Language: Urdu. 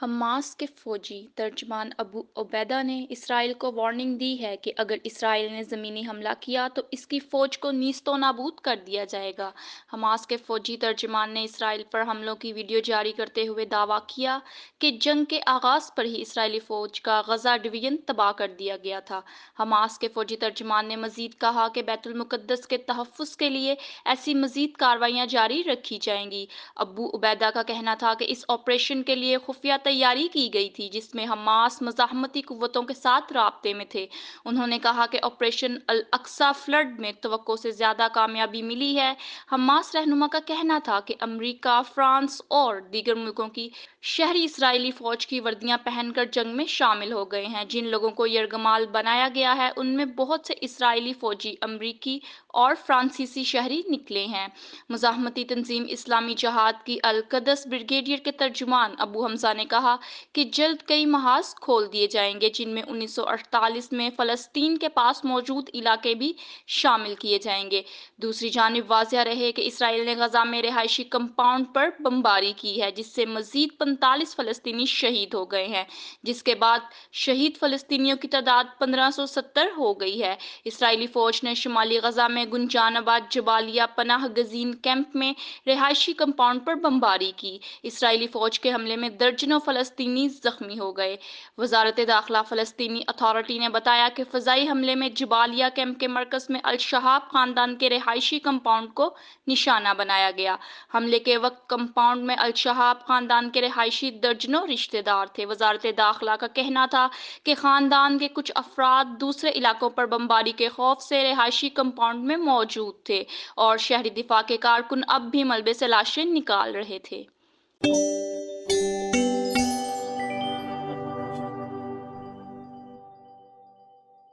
حماس کے فوجی ترجمان ابو عبیدہ نے اسرائیل کو وارننگ دی ہے کہ اگر اسرائیل نے زمینی حملہ کیا تو اس کی فوج کو نیست و نابود کر دیا جائے گا۔ حماس کے فوجی ترجمان نے اسرائیل پر حملوں کی ویڈیو جاری کرتے ہوئے دعویٰ کیا کہ جنگ کے آغاز پر ہی اسرائیلی فوج کا غزہ ڈویژن تباہ کر دیا گیا تھا۔ حماس کے فوجی ترجمان نے مزید کہا کہ بیت المقدس کے تحفظ کے لیے ایسی مزید کارروائیاں جاری رکھی جائیں گی۔ ابو عبیدہ کا کہنا تھا کہ اس آپریشن کے لیے خفیہ تیاری کی گئی تھی جس میں حماس مزاحمتی قوتوں کے ساتھ رابطے میں تھے۔ انہوں نے کہا کہ آپریشن الاقصی فلڈ میں توقع سے زیادہ کامیابی ملی ہے۔ حماس رہنما کا کہنا تھا کہ امریکہ، فرانس اور دیگر ملکوں کی شہری اسرائیلی فوج کی وردیاں پہن کر جنگ میں شامل ہو گئے ہیں۔ جن لوگوں کو یرغمال بنایا گیا ہے ان میں بہت سے اسرائیلی فوجی، امریکی اور فرانسیسی شہری نکلے ہیں۔ مزاحمتی تنظیم اسلامی جہاد کی القدس بریگیڈ کے ترجمان ابو حمزہ نے کہا کہ جلد کئی محاذ کھول دیے جائیں گے جن میں 1948 میں فلسطین کے پاس موجود علاقے بھی شامل کیے جائیں گے۔ دوسری جانب واضح رہے کہ اسرائیل نے غزہ میں رہائشی کمپاؤنڈ پر بمباری کی ہے جس سے مزید 45 فلسطینی شہید ہو گئے ہیں، جس کے بعد شہید فلسطینیوں کی تعداد 1570 ہو گئی ہے۔ اسرائیلی فوج نے شمالی غزہ میں گنجان آباد جبالیہ پناہ گزین کیمپ میں رہائشی کمپاؤنڈ پر بمباری کی۔ اسرائیلی فوج کے حملے میں درجنوں فلسطینی زخمی ہو گئے۔ وزارت داخلہ فلسطینی اتھارٹی نے بتایا کہ فضائی حملے میں جبالیہ کیمپ کے مرکز میں الشہاب خاندان کے رہائشی کمپاؤنڈ کو نشانہ بنایا گیا۔ حملے کے وقت کمپاؤنڈ میں الشہاب خاندان کے رہائشی درجنوں رشتہ دار تھے۔ وزارت داخلہ کا کہنا تھا کہ خاندان کے کچھ افراد دوسرے علاقوں پر بمباری کے خوف سے رہائشی کمپاؤنڈ میں موجود تھے اور شہری دفاع کے کارکن اب بھی ملبے سے لاشیں نکال رہے تھے۔